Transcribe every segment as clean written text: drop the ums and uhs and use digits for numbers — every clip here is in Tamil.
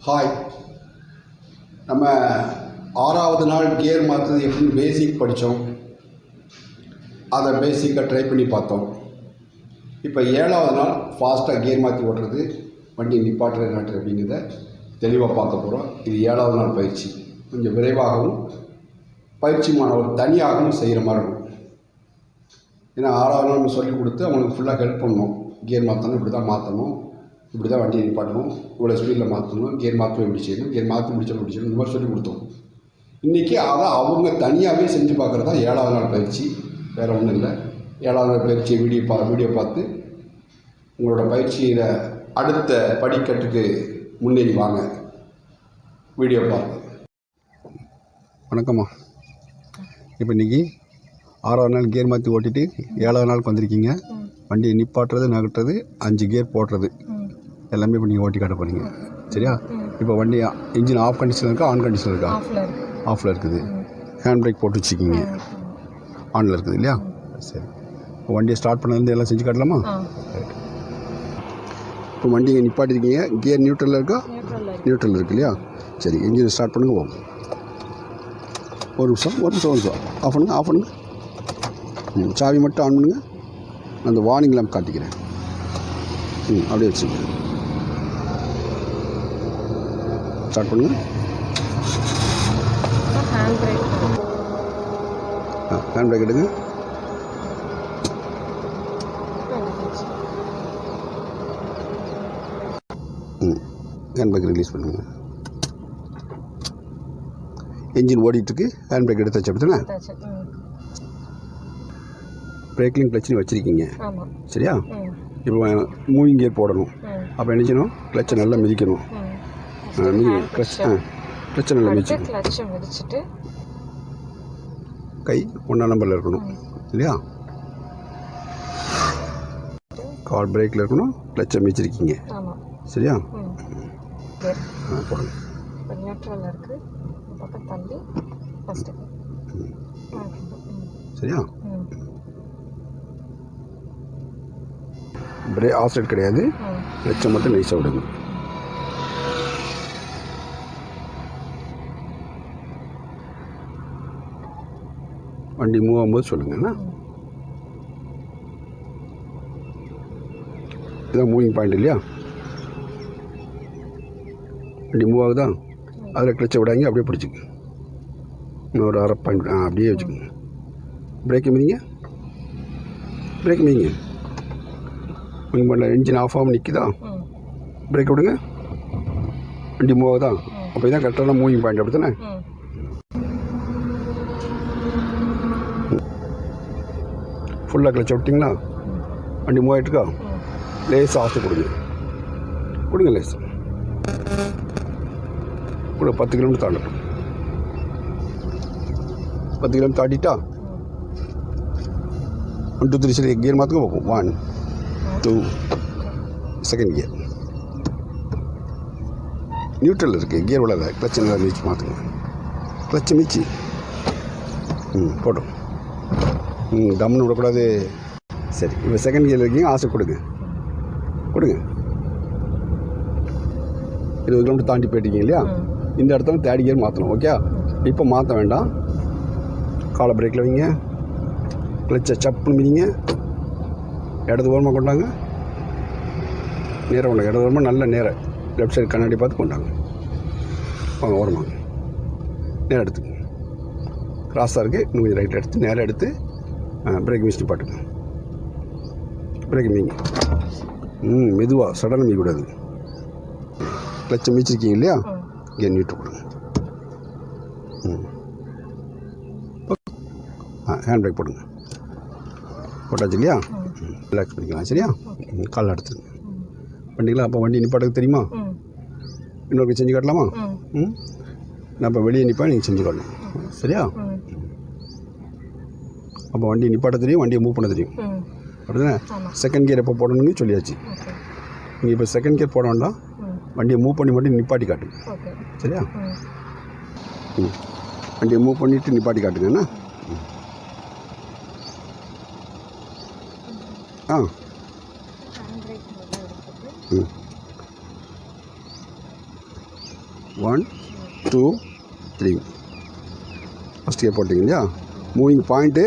ஹாய், நம்ம 6வது நாள் கியர் மாற்றுறது எப்படின்னு பேசிக் படித்தோம். அதை பேசிக்காக ட்ரை பண்ணி பார்த்தோம். இப்போ 7வது நாள் ஃபாஸ்ட்டாக கியர் மாற்றி ஓட்டுறது, வண்டி நிப்பாட்டுறது நாட்டு அப்படிங்கிறத தெளிவாக பார்க்க போகிறோம். இது 7வது நாள் பயிற்சி. கொஞ்சம் விரைவாகவும் பயிற்சி மாணவர் தனியாகவும் செய்கிற மாதிரி இருக்கும். ஏன்னா 6வது நாள் நம்ம சொல்லிக் கொடுத்து அவங்களுக்கு ஃபுல்லாக ஹெல்ப் பண்ணணும். கியர் மாற்றணும், இப்படி தான் மாற்றணும், இப்படி தான் வண்டியை நிப்பாட்டணும், இவ்வளோ ஸ்பீடில் மாற்றணும், கியர் மாற்றணும் எப்படி செய்யணும், கியர் மாற்றி முடிச்சோம் இந்த மாதிரி சொல்லிக் கொடுத்தோம். இன்றைக்கி அதை அவங்க தனியாகவே செஞ்சு பார்க்குறது தான் 7வது நாள் பயிற்சி. வேறு ஒன்றும் இல்லை. 7வது நாள் பயிற்சியை வீடியோ பார்த்து உங்களோட பயிற்சியில் அடுத்த படிக்கட்டுக்கு முன்னேறி வாங்க. வீடியோ பாருங்கள். வணக்கம்மா. இப்போ இன்றைக்கி 6வது நாள் கியர் மாற்றி ஓட்டிட்டு 7வது நாளுக்கு வந்திருக்கீங்க. வண்டியை நிப்பாட்டுறது, நகட்டுறது, 5 கியர் போடுறது எல்லாமே இப்போ நீங்கள் ஓட்டி காட்ட போகிறீங்க. சரியா? இப்போ வண்டி இன்ஜின் ஆஃப் கண்டிஷனில் இருக்கா, ஆன் கண்டிஷனில் இருக்கா? ஆஃபில் இருக்குது. ஹேண்ட் பிரேக் போட்டு வச்சுக்கிங்க. ஆனில் இருக்குது இல்லையா? சரி. இப்போ வண்டியை ஸ்டார்ட் பண்ணதுலேருந்து எல்லாம் செஞ்சு காட்டலாமா? ரைட். இப்போ வண்டியை நிப்பாட்டிருக்கீங்க. கியர் நியூட்ரலில் இருக்கா? நியூட்ரலில் இருக்குது இல்லையா? சரி, இன்ஜினை ஸ்டார்ட் பண்ணுங்க. போகும். ஒரு நிமிஷம் ஆஃப் பண்ணுங்க. சாவி மட்டும் ஆன் பண்ணுங்கள். அந்த வார்னிங் லேம்ப் காட்டிக்கிறேன். அப்படியே வச்சுங்க. ஸ்டார்ட் பண்ணுங்கள். ஹேண்ட் பிரேக் எடுங்க. ஹேண்ட் பிரேக் ரிலீஸ் பண்ணுங்கள். என்ஜின் ஓடிட்டுருக்கு. ஹேண்ட் பிரேக் எடுத்தாச்சு அப்படித்தானே? பிரேக்லிங் கிளச்சுன்னு வச்சுருக்கீங்க. சரியா? இப்போ மூவிங் கியர் போடணும். அப்போ என்ன செய்யணும்? கிளச்சை நல்லா மிதிக்கணும். கிளச்சை நல்லா மிதிச்சுட்டு கை 1ஆம் நம்பரில் இருக்கணும் இல்லையா? கால் பிரேக்கில் இருக்கணும். கிளச்சை மிதிச்சிருக்கீங்க. சரியா? போடுங்க. சரியா? ஆஃப்சைட் கிடையாது. கிளச்சை மட்டும் நைஸாக விடுங்க. வண்டி மூவ் ஆகும்போது சொல்லுங்கண்ணா. இதுதான் மூவிங் பாயிண்ட் இல்லையா? வண்டி மூவ் ஆகுதா? அதில் கிளச்சை விடாங்க. அப்படியே பிடிச்சிங்க. இன்னொரு அரை பாயிண்ட் அப்படியே வச்சுக்கோங்க. பிரேக் மிதிங்க. மூவிங் பண்ணல. இன்ஜின் ஆஃப் ஆகாமல் நிற்குதா? பிரேக் விடுங்க. வண்டி மூவ் ஆகுதா? அப்போ இதான் கரெக்டான மூவிங் பாயிண்ட். அப்படி தானே? ஃபுல்லாக கிளச்சை விட்டிங்களா? வண்டி மூவ் ஆகிட்டுருக்கா? லேஸ் ஆஃப் கொடுங்க. லேஸ் கூட 10 கிலோமீட்டர் தாண்டட்டும். 10 கிலோமீட்டர் தாண்டிட்டா 1 2 3 சரி கியர் மாற்றுங்க. போகும். 1 2 செகண்ட் கியர் நியூட்ரல் இருக்குது. கியர் விடாத. கிளச்சை நல்லா மிதிச்சு மாற்றுங்க. கிளச்சை மிதிச்சு போட்டோம். தம்னு விடக்கூடாது. சரி, இப்போ செகண்ட் கியர் இருக்கீங்க. ஆசை கொடுங்க. 20 கிலோமீட்டர் தாண்டி போயிட்டீங்க இல்லையா? இந்த இடத்துல 3rd கியர் மாற்றணும். ஓகே? இப்போ மாற்ற வேண்டாம். காலை பிரேக்கில் வைங்க. கிளச்சை சப்புன்னு மிதிங்க. இடது ஓரமாக கொண்டாங்க. நேராக கொண்டாங்க. இடது ஓரமாக நல்ல நேராக லெஃப்ட் சைடு கண்ணாடி பார்த்து கொண்டாங்க. வாங்க ஓரமாக நேராக எடுத்துங்க. கிராஸாக இருக்குது. இன்னும் கொஞ்சம் ரைட்டில் எடுத்து நேராக எடுத்து பிரேக் மிதிச்சு பாட்டுங்க. பிரேக் மீங்க. மெதுவாக சடனாக மீக்கூடாது. கிளச்சை மிதிச்சிருக்கீங்க இல்லையா? இங்கே நீட்டு கொடுங்க. ஹேண்ட் பிரேக் போடுங்க. போட்டாச்சு இல்லையா? ரிலாக்ஸ் பண்ணிக்கலாம். சரியா? கால் எடுத்துருங்க. வண்டிங்களா? அப்போ வண்டி நிப்பாட்டுக்கு தெரியுமா? இன்னொரு செஞ்சு காட்டலாமா? நான் இப்போ வெளியே நிற்பேன். நீங்கள் செஞ்சு காட்டலாம். சரியா? அப்போ வண்டி நிப்பாட்ட தெரியும், வண்டியை மூவ் பண்ண தெரியும். அப்படிதானே? செகண்ட் கியர் எப்போ போடணும்னு சொல்லியாச்சு. நீங்கள் இப்போ செகண்ட் கியர் போட வேண்டாம். வண்டியை மூவ் பண்ணி மட்டும் நிப்பாட்டி காட்டுங்க. சரியா? வண்டியை மூவ் பண்ணிவிட்டு நிப்பாட்டி காட்டுங்கண்ணா. 1 2 3 ஃபஸ்ட் கியர் போட்டிங்க இல்லையா? மூவிங் பாயிண்ட்டு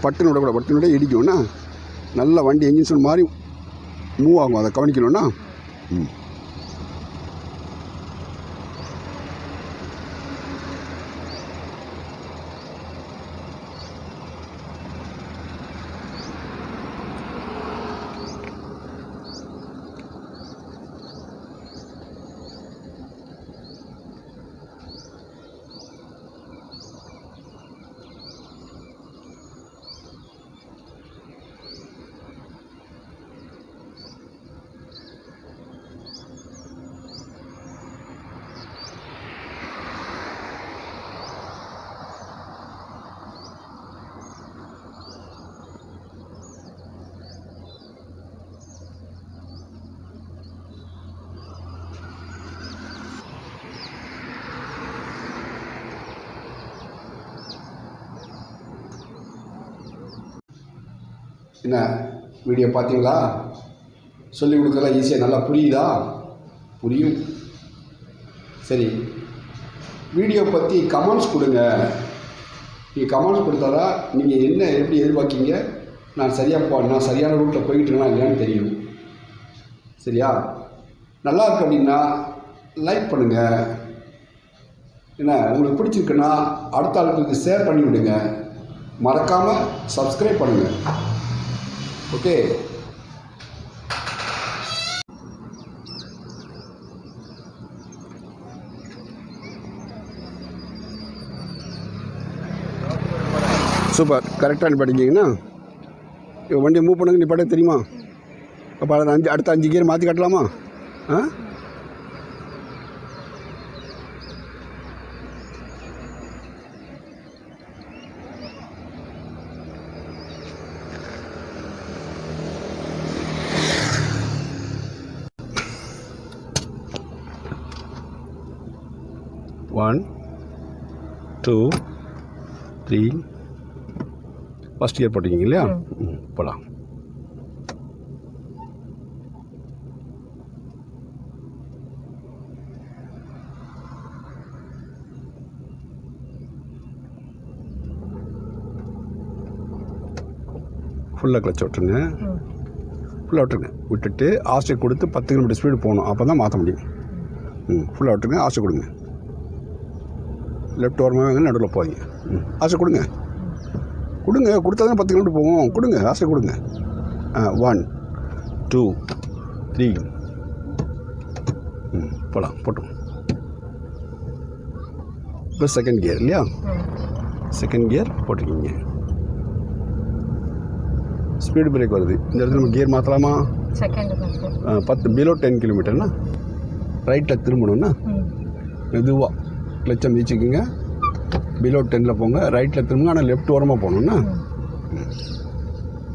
பட்டுன்னு விடக்கூடாது, பட்டுன்னு விட இடிக்கும்னா நல்லா வண்டி என்ஜின் சவுண்ட் மாதிரி மூவ் ஆகும், அதை கவனிக்கணும்னா. என்ன வீடியோ பார்த்தீங்களா? சொல்லிக் கொடுக்கலாம் ஈஸியாக நல்லா புரியுதா? புரியும். சரி, வீடியோ பற்றி கமெண்ட்ஸ் கொடுங்க. நீங்கள் கமெண்ட்ஸ் கொடுத்தாதான் நீங்கள் என்ன எப்படி எதிர்பார்க்கீங்க, நான் சரியான ரூட்டில் போய்கிட்டுருக்கேனா இல்லையான்னு தெரியும். சரியா? நல்லா இருக்கு அப்படின்னா லைக் பண்ணுங்கள். என்ன உங்களுக்கு பிடிச்சிருக்குன்னா அடுத்த ஆளுங்களுக்கு ஷேர் பண்ணி விடுங்க. மறக்காமல் சப்ஸ்கிரைப் பண்ணுங்கள். Okay, super. கரெக்டாக நிப்பாட்டிங்கன்னா இப்போ வண்டியை மூவ் பண்ணுங்க. நிப்பாட்ட தெரியுமா? அப்போ அதை அடுத்த 5 கியர் மாற்றி காட்டலாமா? ஆ, ஒன் 2 3 ஃபஸ்ட் கியர் போட்டிருக்கீங்க இல்லையா? போகலாம். ஃபுல்லாக கிளச் விட்டுருங்க. ஃபுல்லாக விட்டுருங்க. விட்டுட்டு ஆஸ்ட்ரேட் கொடுத்து 10 கிலோமீட்டர் ஸ்பீடு போகணும். அப்போ தான் மாற்ற முடியும். ஃபுல்லாக விட்டுருங்க. ஆஸ்ட்ரேட் கொடுங்க. லெஃப்ட் ஓரமாக வாங்க, நடுவில் போவீங்க. ஆஸ்ட்ரேட் கொடுங்க. கொடுத்தா தான் 10 கிலோமீட்டர் போவோம். கொடுங்க, ஆஸ்ட்ரேட் கொடுங்க. 1 2 3 போகலாம். போட்டோம். இப்போ செகண்ட் கியர் இல்லையா? செகண்ட் கியர் போட்டிருக்கீங்க. ஸ்பீடு பிரேக் வருது. இந்த இடத்துல நம்ம கியர் மாற்றலாமா? 10 பிலோ 10 கிலோமீட்டர்னா ரைட்டில் திரும்பணும்னா மெதுவாக கிளச்சை மிதிச்சுக்குங்க. பிலோ 10 போங்க. ரைட்டில் திரும்புங்க. ஆனால் லெஃப்ட் ஓரமாக போகணுன்னா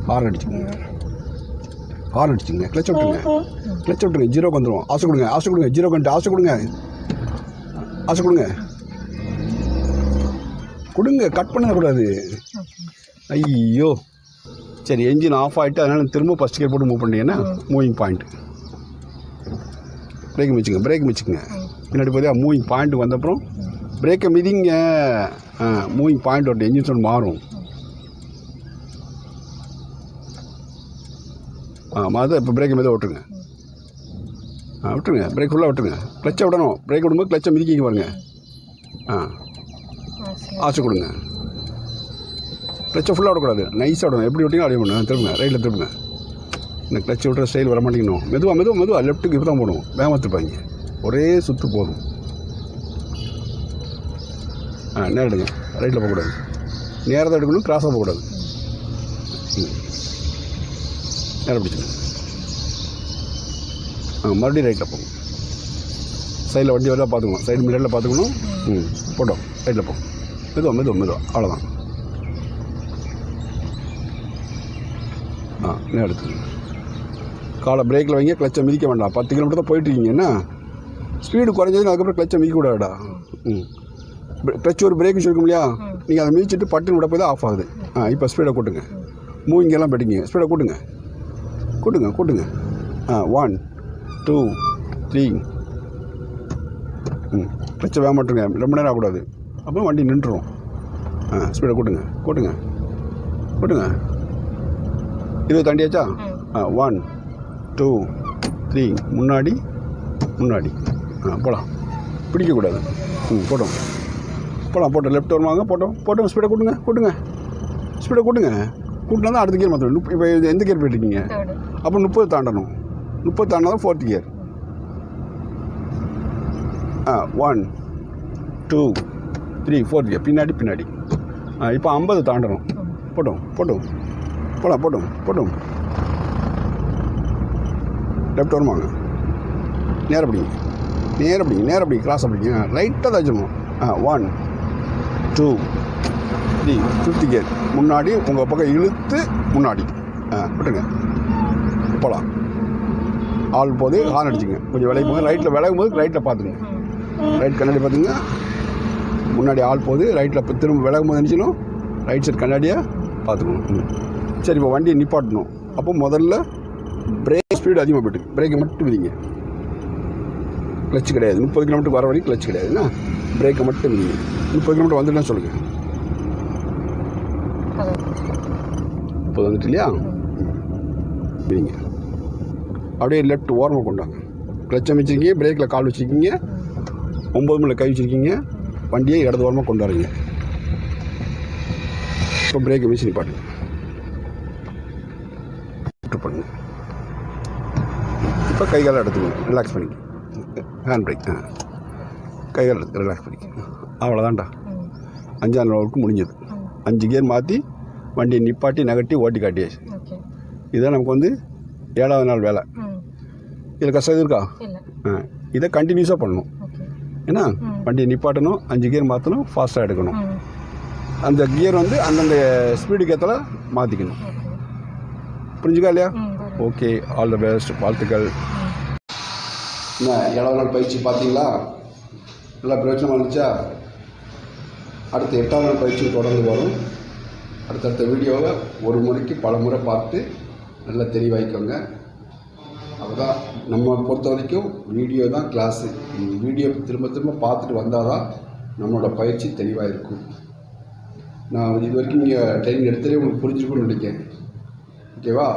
ஹார்ன் அடிச்சுங்க. கிளச்சை விட்டுருங்க. 0 வந்துடும். ஆசை கொடுங்க. 0 கண்டு ஆசை கொடுங்க. கட் பண்ணக்கூடாது. ஐயோ, சரி. என்ஜின் ஆஃப் ஆகிட்டு அதனால் திரும்ப ஃபஸ்ட் கியர் போட்டு மூவ் பண்ணிட்டீங்கன்னா மூவிங் பாயிண்ட். பிரேக் மிதிச்சுங்க. பின்னாடி போதே மூவிங் பாயிண்ட் வந்தப்புறம் பிரேக்கை மிதிங்க. மூவிங் பாயிண்ட் ஒரு என்ஜின் சவுண்ட் மாறும். அது இப்போ பிரேக்கை மீது விட்டுருங்க. பிரேக் ஃபுல்லாக விட்டுருங்க. கிளச்சை விடணும். பிரேக் விடும்போது கிளச்சை மிதிக்கிங்க பாருங்க. ஆசை கொடுங்க. கிளச்சை ஃபுல்லாக விடக்கூடாது. நைஸாக விடணும். எப்படி விட்டீங்களோ அப்படியே பண்ணணும். திரும்புங்க. ரைட்டில் திரும்புங்க. இந்த கிளச்சை விட்டுற ஸ்டைல் வர மாட்டேங்கணும். மெதுவாக லெஃப்ட்டுக்கு இப்போ தான் போடணும். வேகமாக திருப்பாங்க. ஒரே சுற்று போதும். நேரம் எடுங்க. ரைட்டில் போகக்கூடாது. நேரத்தை எடுக்கணும். கிராஸாக போகக்கூடாது. நேரம் பிடிச்சிங்க. மறுபடியும் ரைட்டில் போகும். சைடில் வண்டி வரலாம் பார்த்துக்கணும். சைடு மிரரில் பார்த்துக்கணும். போட்டோம். ரைட்டில் போகும். மெதுவாக அவ்வளோதான். நேரம் எடுத்துக்கணும். காலை பிரேக்கில் வைங்க. கிளச்சை மிதிக்க வேண்டாம். 10 கிலோமீட்டர் தான் போயிட்டுருக்கீங்கன்னா ஸ்பீடு குறைஞ்சதுன்னு அதுக்கப்புறம் கிளச்சை மிதிக்க கூடாடா. கிளச் ஒரு பிரேக்கு சொல்லிருக்கும் இல்லையா? நீங்கள் அதை மிதிச்சுட்டு பட்டுன்னு விட போய் தான் ஆஃப் ஆகுது. இப்போ ஸ்பீடை கூட்டுங்க. மூவிங்கெல்லாம் போயிட்டீங்க. ஸ்பீடை கூட்டுங்க. 1 2 3 கிளச்சை வேக மாட்டுங்க, ரொம்ப நேரம் ஆகக்கூடாது. அப்புறம் வண்டி நின்றுடும். ஸ்பீடை கூட்டுங்க கூட்டுங்க கூட்டுங்க. இது தாண்டியாச்சா? 1 2 3 முன்னாடி முன்னாடி. போகலாம், பிடிக்கக்கூடாது. போட்டோம் போகலாம். போட்டோம், லெஃப்ட் வருவாங்க. போட்டோம் ஸ்பீடை கூட்டுங்க கூட்டுங்க. ஸ்பீடை கூட்டுங்க. கூட்டினா தான் அடுத்த கியர் மாற்றணும். இப்போ எந்த கியர் போயிட்டுருக்கீங்க? அப்போ 30 தாண்டணும். 30 தாண்டினா தான் 4th கியர். 1 2 3 4th gear. பின்னாடி பின்னாடி. இப்போ 50 தாண்டணும். போட்டோம் போகலாம். போட்டோம் லெஃப்ட் வருவாங்க. நேரம் பிடிங்க கிராஸ் அப்படிங்க. ரைட்டாக தான் வச்சிடணும். 1 2 3 5th கியர். முன்னாடி உங்கள் பக்கம் இழுத்து முன்னாடி விட்டுங்க. போகலாம். ஆள் போது ஹார்ன் அடிச்சுங்க. கொஞ்சம் விலகி போங்க. ரைட்டில் விலகும் போது ரைட்டில் பார்த்துங்க. ரைட் கண்ணாடி பார்த்துங்க. முன்னாடி ஆள் போகுது. ரைட்டில் திரும்ப விலகும் போது நினச்சிடும். ரைட் சைட் கண்ணாடியை பார்த்துக்கணும். சரி, இப்போ வண்டியை நிப்பாட்டணும். அப்போ முதல்ல பிரேக் ஸ்பீடு அதிகமாக போய்ட்டு பிரேக்கை மட்டும் விதிங்க. கிளச்சு கிடையாது. 30 கிலோமீட்டருக்கு வர வரைக்கும் கிளச்சு கிடையாதுன்னா பிரேக்கை மட்டும் விதிங்க. 30 கிலோமீட்டர் வந்துட்டுன்னு சொல்லுங்கள். 30 வந்துட்டு இல்லையா? விதிங்க. அப்படியே லெஃப்ட் ஓரமாக கொண்டாங்க. கிளச் அமைச்சிருக்கீங்க, பிரேக்கில் கால் வச்சுருக்கீங்க, 9 மணியில் கை வச்சுருக்கீங்க. வண்டியை இடது ஓரமாக கொண்டு வரீங்க. இப்போ பிரேக்கை வச்சு நிப்பாட்டுங்க. பண்ணுங்க. இப்போ கைகால எடுத்துக்கணும். ரிலாக்ஸ் பண்ணிக்க. Hand brake. கைகால எடுத்து ரிலாக்ஸ் பண்ணிக்க. அவ்வளோதான்டா. 5ஆம் லெவலுக்கு முடிஞ்சது. 5 கியர் மாற்றி வண்டியை நிப்பாட்டி நகட்டி ஓட்டி காட்டியாச்சு. இதுதான் நமக்கு வந்து 7ஆவது நாள் வேலை. இதில் கஷ்டம் எதுவும் இருக்கா? இதை கண்டினியூஸாக பண்ணணும். ஏன்னா வண்டியை நிப்பாட்டணும், 5 கியர் மாற்றணும், ஃபாஸ்ட்டாக எடுக்கணும். அந்த கியர் வந்து அந்தந்த ஸ்பீடுக்கு ஏற்றல மாற்றிக்கணும். புரிஞ்சுக்கா இல்லையா? ஓகே, ஆல் த பெஸ்ட், வாழ்த்துக்கள். என்ன 7ஆவது நாள் பயிற்சி பார்த்தீங்களா? நல்லா பிரயோஜனமாக இருந்துச்சா? அடுத்த 8ஆவது நாள் பயிற்சி தொடர்ந்து வரும். அடுத்தடுத்த வீடியோவை ஒரு முறைக்கு பல முறை பார்த்து நல்லா தெளிவாய்க்கோங்க. அதுதான் நம்ம பொறுத்த வரைக்கும் வீடியோ தான் கிளாஸு. வீடியோ திரும்ப பார்த்துட்டு வந்தால் தான் நம்மளோட பயிற்சி தெளிவாக இருக்கும். நான் இது வரைக்கும் நீங்கள் ட்ரைனிங் எடுத்தாலே உங்களுக்கு புரிஞ்சிருக்கும்னு நினைக்கிறேன். ஓகேவா?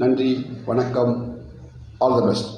நன்றி, வணக்கம், ஆல் த பெஸ்ட்.